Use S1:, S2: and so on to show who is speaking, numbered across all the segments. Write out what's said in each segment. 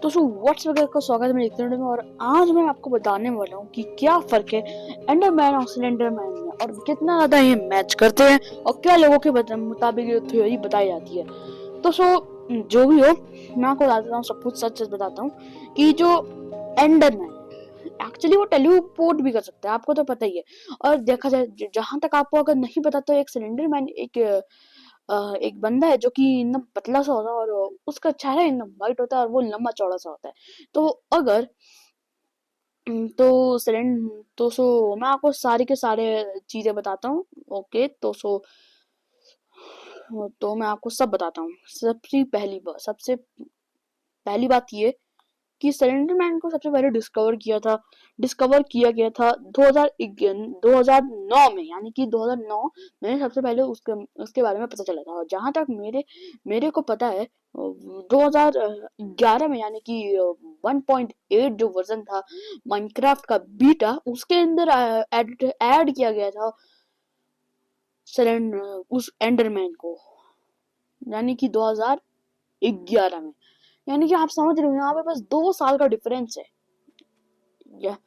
S1: तो व्हाट्स वगैरह का स्वागत है मेरे एक में। और आज मैं आपको बताने वाला हूँ कि क्या फर्क है एंडरमैन और सिलेंडरमैन में और कितना ज्यादा ये मैच करते हैं और क्या लोगों के मुताबिक ये थ्योरी बताई जाती है। तो जो भी हो, मैं आपको बता देता हूँ, सब कुछ सच सच बताता हूँ कि जो एंडरमैन एक्चुअली वो टेलीपोर्ट भी कर सकता है, आपको तो पता ही है। और देखा जाए, जहां तक आपको अगर नहीं पता तो एक सिलेंडरमैन एक बंदा है जो कि एकदम पतला सा होता है और उसका चेहरा एकदम वाइट होता है और वो लंबा चौड़ा सा होता है। तो अगर तो सिलेंड तो मैं आपको सारी के सारे चीजें बताता हूँ। ओके, तो मैं आपको सब बताता हूँ। सबसे पहली बात ये कि सिलेंडर मैन को सबसे पहले डिस्कवर किया गया था 2009 में, यानी कि 2009 में सबसे पहले उसके बारे में पता चला था। और जहां तक मेरे को पता है, 2011 में, यानी कि 1.8 जो वर्जन था माइनक्राफ्ट का बीटा, उसके अंदर ऐड किया गया था सिलेंडर उस एंडरमैन को, यानी कि 2011 में। यानी कि आप समझ रहे हो, यहाँ पे बस 2 साल का डिफरेंस है। या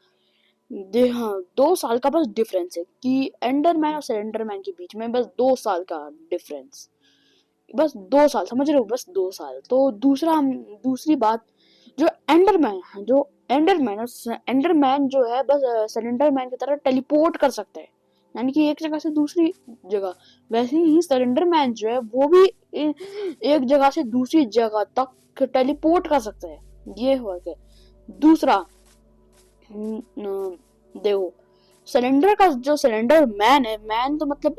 S1: हाँ, 2 साल का बस डिफरेंस है कि एंडरमैन और सिलेंडरमैन के बीच में बस 2 साल का डिफरेंस। बस 2 साल, समझ रहे हो, बस 2 साल। तो दूसरी बात, जो एंडरमैन है जो एंडरमैन जो है बस सिलेंडरमैन की तरह टेलीपोर्ट कर सकता है, यानी कि एक जगह से दूसरी जगह। वैसे ही सिलेंडरमैन जो है वो भी एक जगह से दूसरी जगह तक टेलीपोर्ट कर सकता है। ये हुआ क्या। दूसरा, देखो, सिलेंडर मैन है, मैन तो मतलब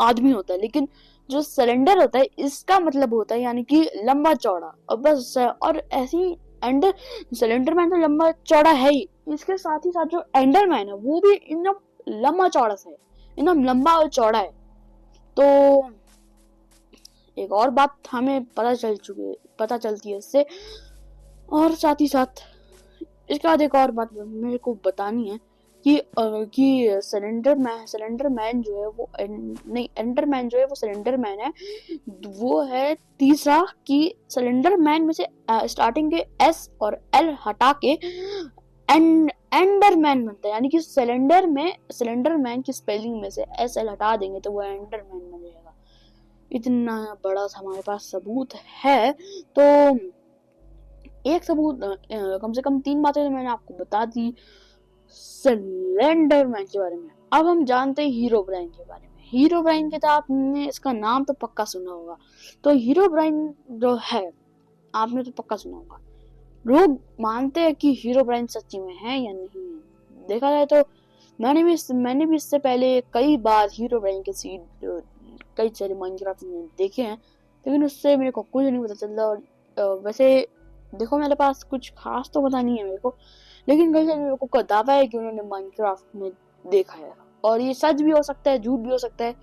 S1: आदमी होता है, लेकिन जो सिलेंडर होता है इसका मतलब होता है यानी कि लंबा चौड़ा। और बस, और ऐसे ही एंडर सिलेंडर मैन तो लंबा चौड़ा है ही, इसके साथ ही साथ जो एंडर मैन है वो भी एकदम लंबा चौड़ा सा है, एकदम लंबा और चौड़ा है। तो एक और बात हमें पता चलती है इससे। और साथ ही साथ इसके बाद एक और बात मेरे को बतानी है कि सिलेंडर मैन जो है वो नहीं, एंडर मैन जो है वो सिलेंडर मैन है। वो है तीसरा कि सिलेंडर मैन में से स्टार्टिंग के एस और एल हटा के एंडर मैन बनता है, यानी कि सिलेंडर मैन की स्पेलिंग में से एस एल हटा देंगे तो वो एंडर मैन बन जाएगा। इतना बड़ा हमारे पास सबूत है। तो एक सबूत, कम से कम 3 बातें तो मैंने आपको बता दी सिलेंडर मैन के बारे में। अब हम जानते हैं हीरो ब्राइन के बारे में। हीरो ब्राइन के तो आपने इसका नाम तो पक्का सुना होगा। तो हीरो ब्राइन जो है, आपने तो पक्का सुना होगा। लोग मानते हैं कि हीरो ब्राइन सच्ची में है या नहीं है। देखा जाए तो मैंने भी इससे पहले कई बार हीरो ब्राइन के सीड कई सारे माइनक्राफ्ट में देखे हैं, लेकिन उससे मेरे को कुछ नहीं पता चलता। और वैसे देखो, मेरे पास कुछ खास तो पता नहीं है मेरे को, लेकिन कई सारे लोगों का दावा है कि उन्होंने माइनक्राफ्ट में देखा है। और ये सच भी हो सकता है, झूठ भी हो सकता है,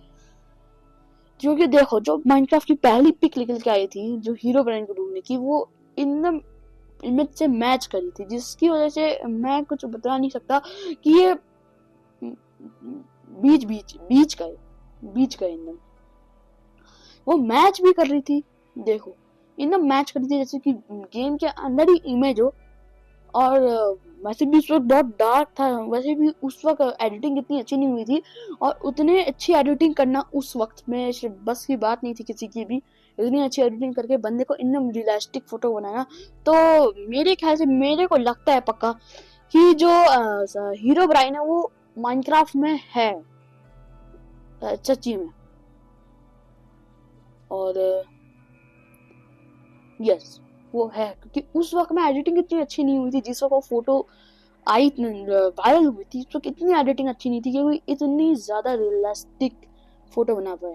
S1: क्योंकि देखो, जो माइनक्राफ्ट की पहली पिक निकल के आई थी जो हीरो ब्राइन को ढूंढने की, वो इन इमेज से मैच करी थी, जिसकी वजह से मैं कुछ बता नहीं सकता कि ये बीच का एकदम वो मैच भी कर रही थी। देखो, एकदम मैच कर रही थी, जैसे कि गेम के अंदर ही इमेज हो। और वैसे भी उस वक्त बहुत डार्क था, वैसे भी उस वक्त एडिटिंग इतनी अच्छी नहीं हुई थी, और उतने अच्छी एडिटिंग करना उस वक्त में बस की बात नहीं थी किसी की भी। इतनी अच्छी एडिटिंग करके बंदे को एकदम रियलिस्टिक फोटो बनाना, तो मेरे ख्याल से, मेरे को लगता है पक्का कि जो हीरो ब्राइन है वो माइनक्राफ्ट में है, सच्ची में। और यस, वो है, क्योंकि उस वक्त में एडिटिंग इतनी अच्छी नहीं हुई थी। जिस वक्त वो फोटो आई वायरल हुई थी, तो कितनी एडिटिंग अच्छी नहीं थी कि कोई इतनी ज्यादा रियलिस्टिक फोटो बना पाए।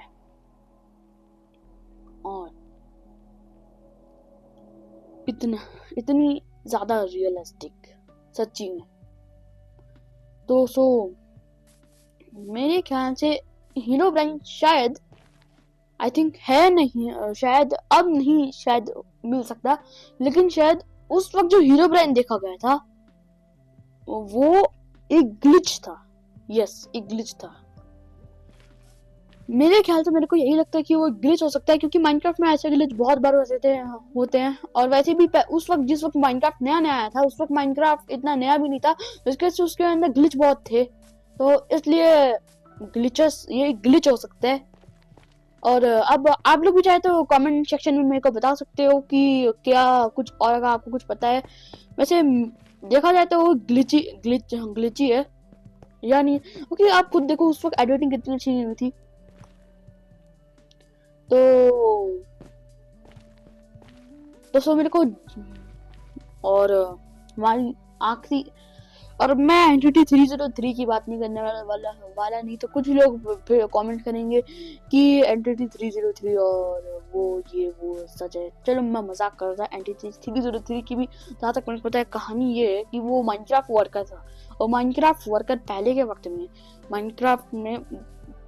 S1: और इतनी ज्यादा रियलिस्टिक, सच्ची में। तो मेरे ख्याल से हीरो ब्राइन शायद, आई थिंक है नहीं, शायद अब नहीं, शायद मिल सकता, लेकिन शायद उस वक्त जो हीरो ब्राइन देखा गया था वो एक ग्लिच था। यस, एक ग्लिच था। मेरे ख्याल से मेरे को यही लगता है कि वो ग्लिच हो सकता है, क्योंकि माइनक्राफ्ट में ऐसे ग्लिच बहुत बार होते हैं। और वैसे भी उस वक्त जिस वक्त माइनक्राफ्ट नया नया आया था, उस वक्त माइनक्राफ्ट इतना नया भी नहीं था, जिसके से उसके अंदर ग्लिच बहुत थे। तो इसलिए ये ग्लिच हो सकते हैं। और अब आप लोग भी चाहे तो कमेंट सेक्शन में मेरे को बता सकते हो कि क्या कुछ और अगर आपको कुछ पता है। वैसे देखा जाए तो वो ग्लिची है या नहीं, क्योंकि आप खुद देखो उस वक्त एडिटिंग कितनी अच्छी नहीं हुई थी। तो दोस्तों मेरे को और हमारी आखिरी, और मैं एंटिटी 303 की बात नहीं करने वाला नहीं तो कुछ लोग फिर कमेंट करेंगे कि एंटिटी 303 और वो सच है। चलो मैं मजाक कर रहा था। एंटिटी 303 की भी जहाँ तक मुझे पता है कहानी ये है कि वो माइनक्राफ्ट वर्कर था, और माइनक्राफ्ट वर्कर पहले के वक्त में माइनक्राफ्ट में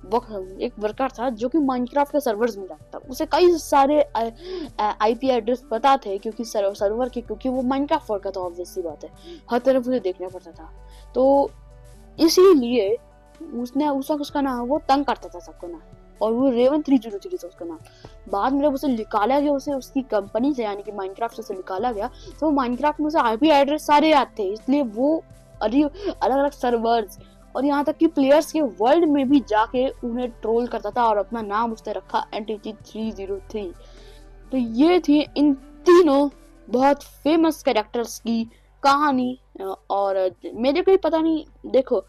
S1: एक वर्कर था जो कि माइनक्राफ्ट के सर्वर्स में जाता था। उसे कई सारे आईपी एड्रेस पता थे, क्योंकि सर्वर के, क्योंकि वो माइनक्राफ्ट वर्कर था, ऑब्वियस सी बात है, हर तरफ उसे देखना पड़ता था। तो इसीलिए उसने उस वक्त उसका नाम वो तंग करता था सबको नाम, और वो रेवन 303 था उसका नाम। बाद में जब उसे निकाला गया, उसे उसकी कंपनी से यानी कि माइनक्राफ्ट से निकाला गया, तो माइनक्राफ्ट में उसे आईपी एड्रेस सारे याद थे, इसलिए वो अलग अलग सर्वर्स और यहाँ तक कि प्लेयर्स के वर्ल्ड में भी जाके उन्हें ट्रोल करता था, और अपना नाम उसने रखा एंटिटी 303। तो ये थी इन तीनों बहुत फेमस कैरेक्टर्स की कहानी। और मेरे को ही पता नहीं, देखो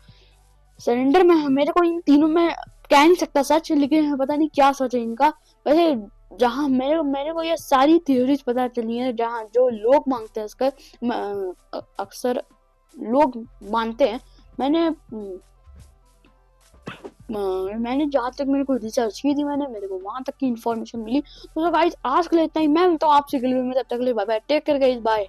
S1: सरेंडर में मेरे को इन तीनों में कह नहीं सकता सच, लेकिन पता नहीं क्या सच है इनका। वैसे जहाँ मेरे को ये सारी थ्योरीज पता चली है, जहाँ जो लोग मांगते हैं इसका, अक्सर लोग मानते हैं। मैंने जहाँ तक मेरे को रिसर्च की थी, मेरे को वहां तक की इन्फॉर्मेशन मिली। तो गाइस आज के लिए इतना ही। मैं मिलता हूँ आपसे अगले वीडियो में, तब तक के लिए bye bye, take care guys, bye.